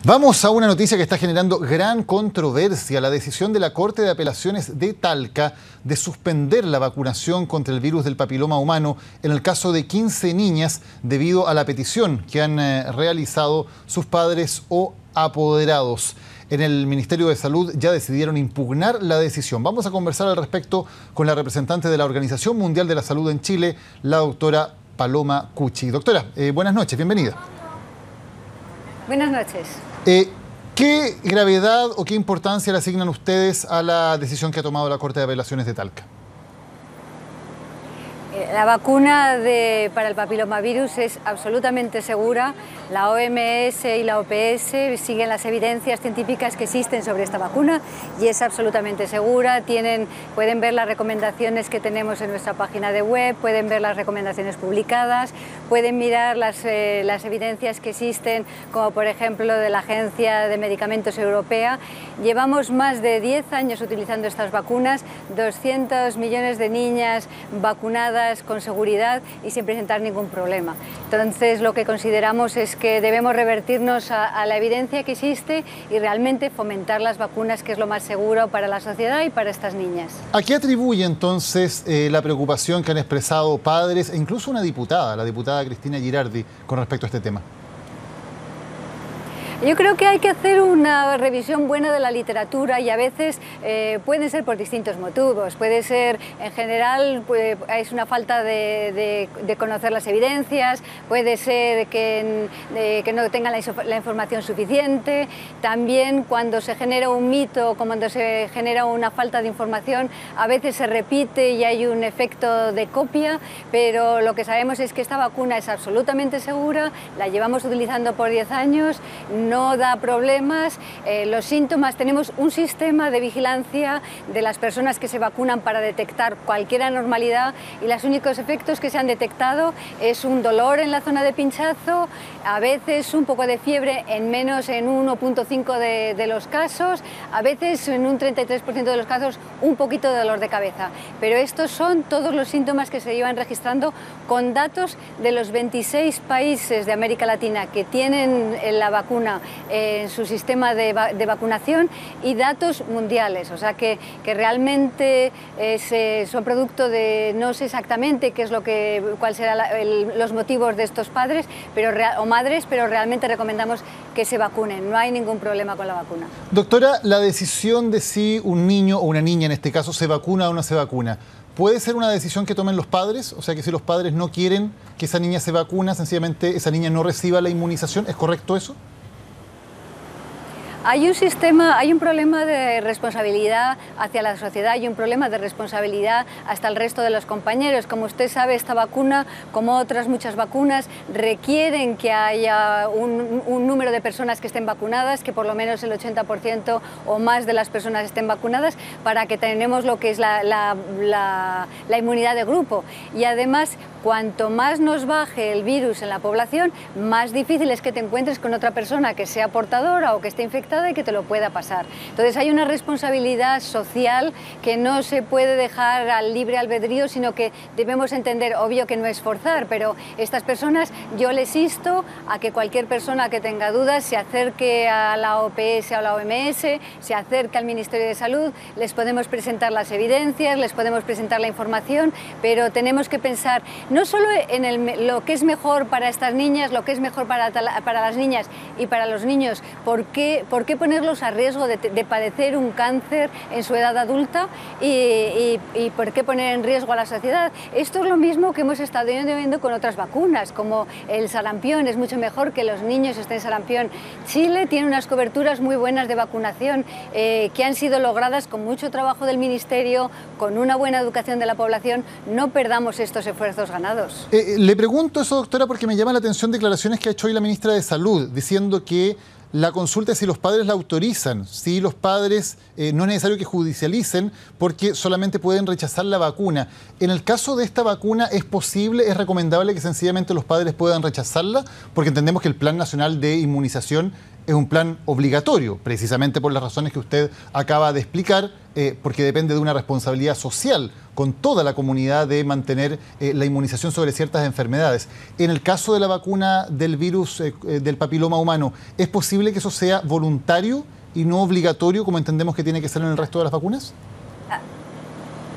Vamos a una noticia que está generando gran controversia: la decisión de la Corte de Apelaciones de Talca de suspender la vacunación contra el virus del papiloma humano en el caso de 15 niñas debido a la petición que han realizado sus padres o apoderados. En el Ministerio de Salud ya decidieron impugnar la decisión. Vamos a conversar al respecto con la representante de la Organización Mundial de la Salud en Chile, la doctora Paloma Cucci. Doctora, buenas noches, bienvenida. Buenas noches. ¿Qué gravedad o qué importancia le asignan ustedes a la decisión que ha tomado la Corte de Apelaciones de Talca? La vacuna para el papilomavirus es absolutamente segura. La OMS y la OPS siguen las evidencias científicas que existen sobre esta vacuna y es absolutamente segura. Pueden ver las recomendaciones que tenemos en nuestra página de web, pueden ver las recomendaciones publicadas, pueden mirar las evidencias que existen, como por ejemplo de la Agencia de Medicamentos Europea. Llevamos más de 10 años utilizando estas vacunas, 200 millones de niñas vacunadas con seguridad y sin presentar ningún problema. Entonces, lo que consideramos es que debemos revertirnos a la evidencia que existe y realmente fomentar las vacunas, que es lo más seguro para la sociedad y para estas niñas. ¿A qué atribuye entonces la preocupación que han expresado padres e incluso una diputada, la diputada Cristina Girardi, con respecto a este tema? Yo creo que hay que hacer una revisión buena de la literatura y a veces pueden ser por distintos motivos. Puede ser, en general, es una falta de conocer las evidencias, puede ser que no tengan la información suficiente. También cuando se genera un mito, cuando se genera una falta de información, a veces se repite y hay un efecto de copia, pero lo que sabemos es que esta vacuna es absolutamente segura, la llevamos utilizando por 10 años, no da problemas. Los síntomas, tenemos un sistema de vigilancia de las personas que se vacunan para detectar cualquier anormalidad y los únicos efectos que se han detectado es un dolor en la zona de pinchazo, a veces un poco de fiebre en 1.5 de los casos, a veces en un 33% de los casos un poquito de dolor de cabeza. Pero estos son todos los síntomas que se llevan registrando con datos de los 26 países de América Latina que tienen la vacuna en su sistema de vacunación y datos mundiales, o sea que realmente son producto de, no sé exactamente cuáles serán los motivos de estos padres o madres, pero realmente recomendamos que se vacunen, no hay ningún problema con la vacuna. Doctora, la decisión de si un niño o una niña en este caso se vacuna o no se vacuna, ¿puede ser una decisión que tomen los padres? O sea, que si los padres no quieren que esa niña se vacuna, sencillamente esa niña no reciba la inmunización, ¿es correcto eso? Hay un problema de responsabilidad hacia la sociedad y un problema de responsabilidad hasta el resto de los compañeros. Como usted sabe, esta vacuna, como otras muchas vacunas, requieren que haya un número de personas que estén vacunadas, que por lo menos el 80% o más de las personas estén vacunadas, para que tenemos lo que es la inmunidad de grupo. Y además, cuanto más nos baje el virus en la población, más difícil es que te encuentres con otra persona que sea portadora o que esté infectada y que te lo pueda pasar. Entonces hay una responsabilidad social que no se puede dejar al libre albedrío, sino que debemos entender, obvio que no es forzar, pero estas personas, yo les insto a que cualquier persona que tenga dudas se acerque a la OPS o a la OMS, se acerque al Ministerio de Salud, les podemos presentar las evidencias, les podemos presentar la información, pero tenemos que pensar no solo en lo que es mejor para estas niñas, lo que es mejor para las niñas y para los niños. ¿Por qué ponerlos a riesgo de padecer un cáncer en su edad adulta y por qué poner en riesgo a la sociedad? Esto es lo mismo que hemos estado viendo con otras vacunas, como el sarampión. Es mucho mejor que los niños estén en sarampión. Chile tiene unas coberturas muy buenas de vacunación que han sido logradas con mucho trabajo del Ministerio, con una buena educación de la población. No perdamos estos esfuerzos ganados. Le pregunto eso, doctora, porque me llama la atención declaraciones que ha hecho hoy la ministra de Salud, diciendo que la consulta es si los padres la autorizan, si los padres no es necesario que judicialicen porque solamente pueden rechazar la vacuna. En el caso de esta vacuna, ¿es posible, es recomendable que sencillamente los padres puedan rechazarla? Porque entendemos que el Plan Nacional de Inmunización es un plan obligatorio, precisamente por las razones que usted acaba de explicar, porque depende de una responsabilidad social con toda la comunidad de mantener la inmunización sobre ciertas enfermedades. En el caso de la vacuna del virus del papiloma humano, ¿es posible que eso sea voluntario y no obligatorio, como entendemos que tiene que ser en el resto de las vacunas?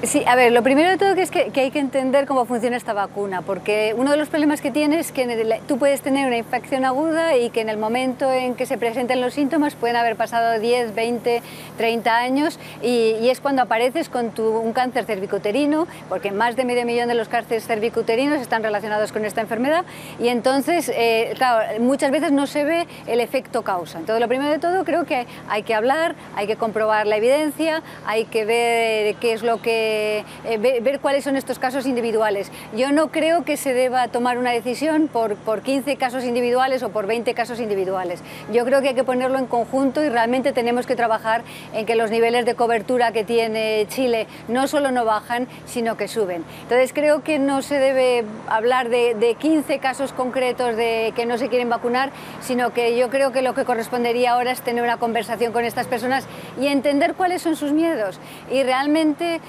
Sí, a ver, lo primero de todo es que hay que entender cómo funciona esta vacuna, porque uno de los problemas que tienes es que tú puedes tener una infección aguda y que en el momento en que se presenten los síntomas pueden haber pasado 10, 20, 30 años y es cuando apareces con un cáncer cervicuterino, porque más de medio millón de los cánceres cervicuterinos están relacionados con esta enfermedad y entonces, claro, muchas veces no se ve el efecto causa. Entonces, lo primero de todo creo que hay que hablar, hay que comprobar la evidencia, hay que ver qué es lo que ver cuáles son estos casos individuales. Yo no creo que se deba tomar una decisión por 15 casos individuales o por 20 casos individuales. Yo creo que hay que ponerlo en conjunto y realmente tenemos que trabajar en que los niveles de cobertura que tiene Chile no solo no bajan, sino que suben. Entonces creo que no se debe hablar de 15 casos concretos de que no se quieren vacunar, sino que yo creo que lo que correspondería ahora es tener una conversación con estas personas y entender cuáles son sus miedos y realmente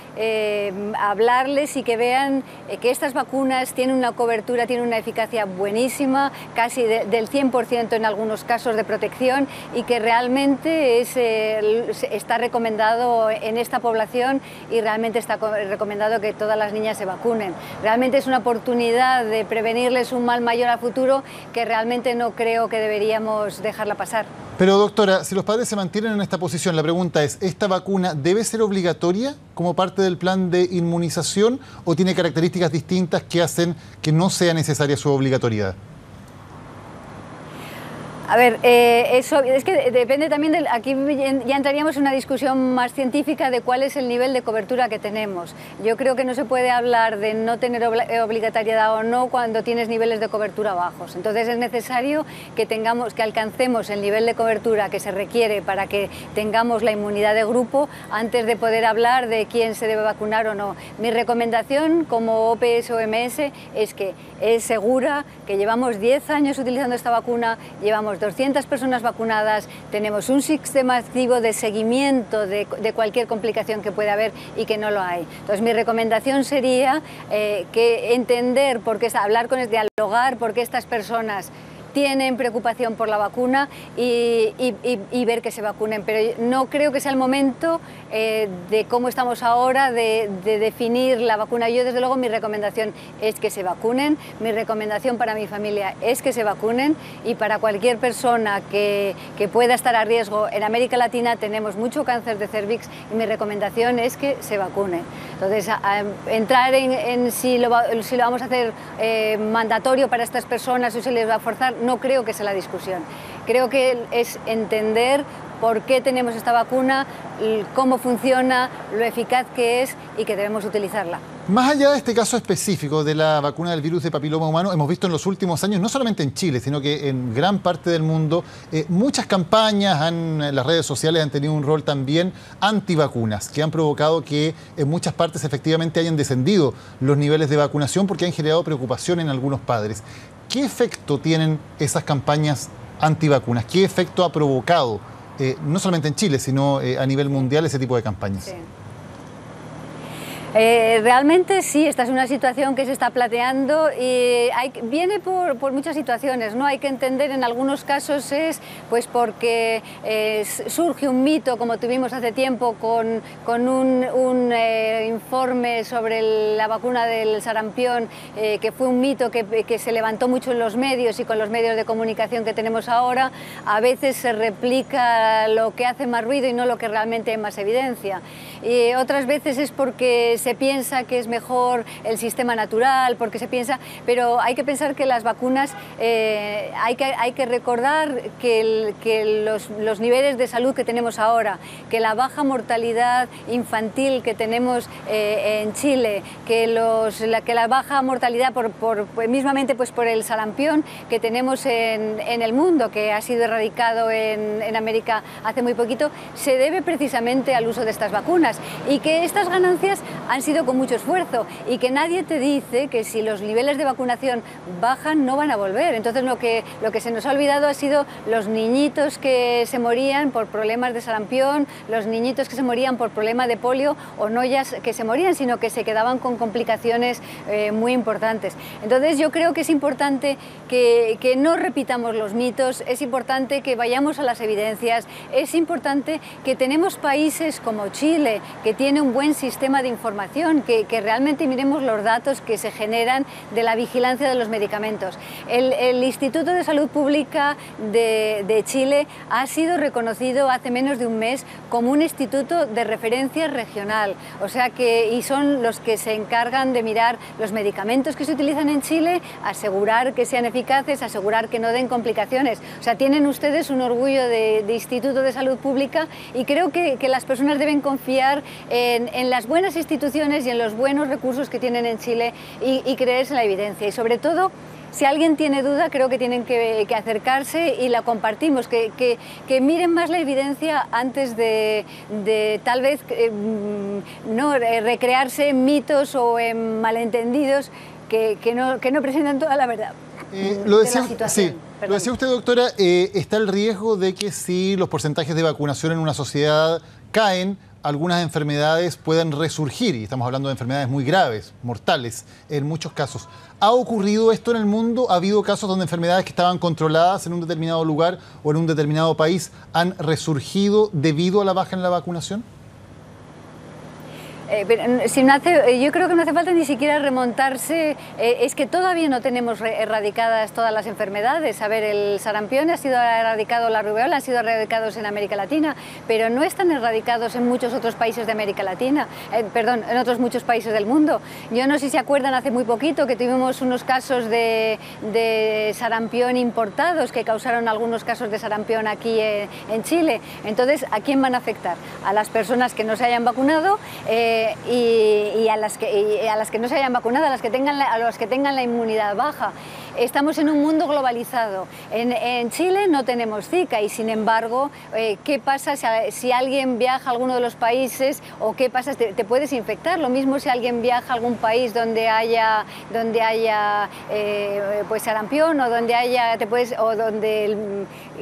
hablarles y que vean que estas vacunas tienen una cobertura, tienen una eficacia buenísima, casi del 100% en algunos casos de protección y que realmente está recomendado en esta población y realmente está recomendado que todas las niñas se vacunen. Realmente es una oportunidad de prevenirles un mal mayor a futuro que realmente no creo que deberíamos dejarla pasar. Pero doctora, si los padres se mantienen en esta posición, la pregunta es, ¿esta vacuna debe ser obligatoria como parte del plan de inmunización o tiene características distintas que hacen que no sea necesaria su obligatoriedad? A ver, eso es que depende también aquí ya entraríamos en una discusión más científica de cuál es el nivel de cobertura que tenemos. Yo creo que no se puede hablar de no tener obligatoriedad o no cuando tienes niveles de cobertura bajos. Entonces es necesario que alcancemos el nivel de cobertura que se requiere para que tengamos la inmunidad de grupo antes de poder hablar de quién se debe vacunar o no. Mi recomendación como OPS-OMS es que es segura, que llevamos 10 años utilizando esta vacuna, llevamos 200 personas vacunadas, tenemos un sistema activo de seguimiento de cualquier complicación que pueda haber y que no lo hay. Entonces mi recomendación sería que entender por qué, dialogar por qué estas personas tienen preocupación por la vacuna y ver que se vacunen, pero no creo que sea el momento de cómo estamos ahora de definir la vacuna. Yo desde luego mi recomendación es que se vacunen, mi recomendación para mi familia es que se vacunen y para cualquier persona que pueda estar a riesgo. En América Latina tenemos mucho cáncer de cervix y mi recomendación es que se vacunen. Entonces entrar en si lo vamos a hacer mandatorio para estas personas o si les va a forzar, no creo que sea la discusión. Creo que es entender por qué tenemos esta vacuna, cómo funciona, lo eficaz que es y que debemos utilizarla. Más allá de este caso específico de la vacuna del virus de papiloma humano, hemos visto en los últimos años, no solamente en Chile, sino que en gran parte del mundo, muchas campañas, las redes sociales han tenido un rol también antivacunas, que han provocado que en muchas partes efectivamente hayan descendido los niveles de vacunación porque han generado preocupación en algunos padres. ¿Qué efecto tienen esas campañas antivacunas? ¿Qué efecto ha provocado, no solamente en Chile, sino a nivel mundial, ese tipo de campañas? Sí. Realmente sí, esta es una situación que se está planteando y viene por muchas situaciones, ¿no? Hay que entender, en algunos casos es pues porque surge un mito, como tuvimos hace tiempo con un informe sobre la vacuna del sarampión, que fue un mito que se levantó mucho en los medios y con los medios de comunicación que tenemos ahora. A veces se replica lo que hace más ruido y no lo que realmente hay más evidencia. Y otras veces es porque se piensa que es mejor el sistema natural, pero hay que pensar que las vacunas, hay que recordar que los niveles de salud que tenemos ahora, que la baja mortalidad infantil que tenemos en Chile, que la baja mortalidad mismamente pues por el sarampión que tenemos en el mundo, que ha sido erradicado en América hace muy poquito, se debe precisamente al uso de estas vacunas y que estas ganancias han sido con mucho esfuerzo y que nadie te dice que si los niveles de vacunación bajan no van a volver. Entonces lo que se nos ha olvidado ha sido los niñitos que se morían por problemas de sarampión, los niñitos que se morían por problemas de polio, o no ya que se morían, sino que se quedaban con complicaciones muy importantes. Entonces yo creo que es importante que no repitamos los mitos, es importante que vayamos a las evidencias, es importante que tenemos países como Chile, que tiene un buen sistema de información, que realmente miremos los datos que se generan de la vigilancia de los medicamentos. El Instituto de Salud Pública de Chile ha sido reconocido hace menos de un mes como un instituto de referencia regional, o sea y son los que se encargan de mirar los medicamentos que se utilizan en Chile, asegurar que sean eficaces, asegurar que no den complicaciones. O sea, tienen ustedes un orgullo de Instituto de Salud Pública y creo que las personas deben confiar en las buenas instituciones y en los buenos recursos que tienen en Chile y creerse en la evidencia. Y sobre todo, si alguien tiene duda, creo que tienen que acercarse y la compartimos, que miren más la evidencia antes de tal vez no recrearse en mitos o en malentendidos que no presentan toda la verdad. Lo decía usted, doctora, está el riesgo de que si los porcentajes de vacunación en una sociedad caen, algunas enfermedades puedan resurgir, y estamos hablando de enfermedades muy graves, mortales, en muchos casos. ¿Ha ocurrido esto en el mundo? ¿Ha habido casos donde enfermedades que estaban controladas en un determinado lugar o en un determinado país han resurgido debido a la baja en la vacunación? Yo creo que no hace falta ni siquiera remontarse, es que todavía no tenemos erradicadas todas las enfermedades. A ver, el sarampión ha sido erradicado, la rubeola han sido erradicados en América Latina, pero no están erradicados en muchos otros países de América Latina, en otros muchos países del mundo. Yo no sé si se acuerdan hace muy poquito que tuvimos unos casos de sarampión importados que causaron algunos casos de sarampión aquí en Chile. Entonces, ¿a quién van a afectar? A las personas que no se hayan vacunado, y a las que no se hayan vacunado, a los que tengan la inmunidad baja. Estamos en un mundo globalizado. En Chile no tenemos Zika y, sin embargo, ¿qué pasa si alguien viaja a alguno de los países o qué pasa? Te puedes infectar. Lo mismo si alguien viaja a algún país donde haya pues sarampión o donde haya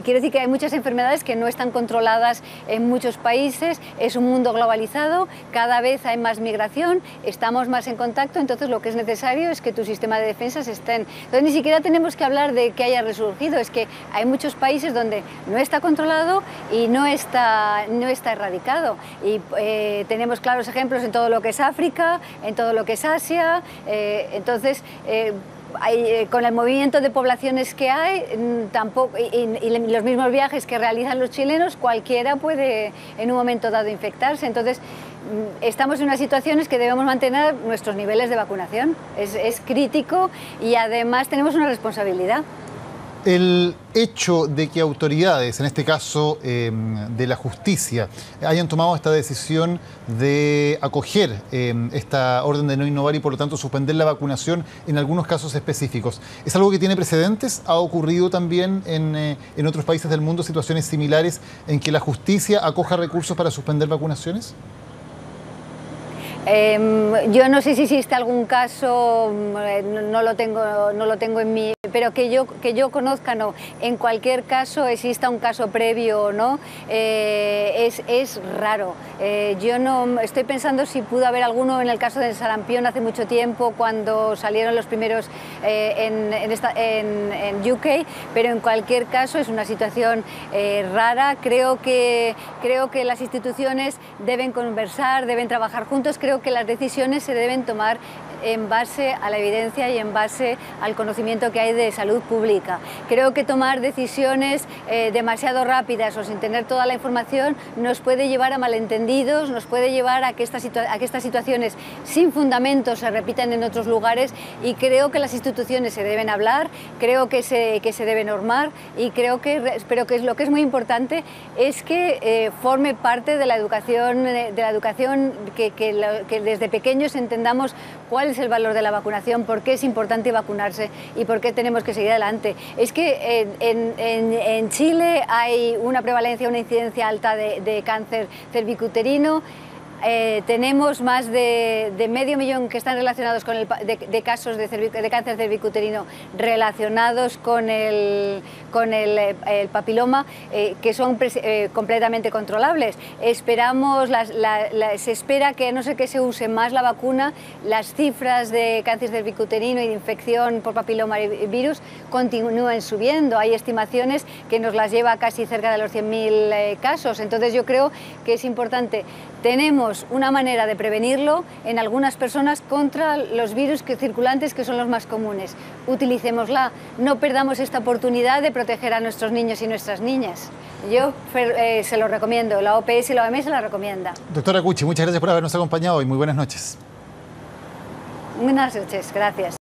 quiero decir que hay muchas enfermedades que no están controladas en muchos países. Es un mundo globalizado. Cada vez hay más migración, estamos más en contacto, entonces lo que es necesario es que tu sistema de defensas estén. Entonces ni siquiera tenemos que hablar de que haya resurgido, es que hay muchos países donde no está controlado y no está erradicado. Y tenemos claros ejemplos en todo lo que es África, en todo lo que es Asia, entonces con el movimiento de poblaciones que hay, tampoco, y los mismos viajes que realizan los chilenos, cualquiera puede en un momento dado infectarse. Entonces, estamos en unas situaciones que debemos mantener nuestros niveles de vacunación. Es crítico y además tenemos una responsabilidad. El hecho de que autoridades, en este caso de la justicia, hayan tomado esta decisión de acoger esta orden de no innovar y por lo tanto suspender la vacunación en algunos casos específicos, ¿es algo que tiene precedentes? ¿Ha ocurrido también en otros países del mundo situaciones similares en que la justicia acoja recursos para suspender vacunaciones? Yo no sé si existe algún caso, no lo tengo en mí, pero que yo conozca, no. En cualquier caso, exista un caso previo o no, es raro. Yo no estoy pensando si pudo haber alguno en el caso del sarampión hace mucho tiempo, cuando salieron los primeros en UK, pero en cualquier caso es una situación rara. Creo que las instituciones deben conversar, deben trabajar juntos. Creo que las decisiones se deben tomar en base a la evidencia y en base al conocimiento que hay de salud pública. Creo que tomar decisiones demasiado rápidas o sin tener toda la información nos puede llevar a malentendidos, nos puede llevar a que estas situaciones sin fundamento se repitan en otros lugares, y creo que las instituciones se deben hablar, creo que se debe normar, y pero que lo que es muy importante es que forme parte de la educación, que desde pequeños entendamos cuál es el valor de la vacunación, por qué es importante vacunarse y por qué tenemos que seguir adelante. Es que en Chile hay una prevalencia, una incidencia alta de cáncer cervicuterino. Tenemos más de 500.000 que están relacionados con de casos de cáncer cervicuterino relacionados con el papiloma, que son completamente controlables. Se espera que, a no ser que se use más la vacuna, las cifras de cáncer cervicuterino y de infección por papilomavirus continúen subiendo. Hay estimaciones que nos las lleva casi cerca de los 100.000 casos. Entonces yo creo que es importante. Tenemos una manera de prevenirlo en algunas personas contra los virus circulantes, que son los más comunes. Utilicémosla, no perdamos esta oportunidad de proteger a nuestros niños y nuestras niñas. Yo se lo recomiendo, la OPS y la OMS la recomienda. Doctora Cuchi, muchas gracias por habernos acompañado y muy buenas noches. Buenas noches, gracias.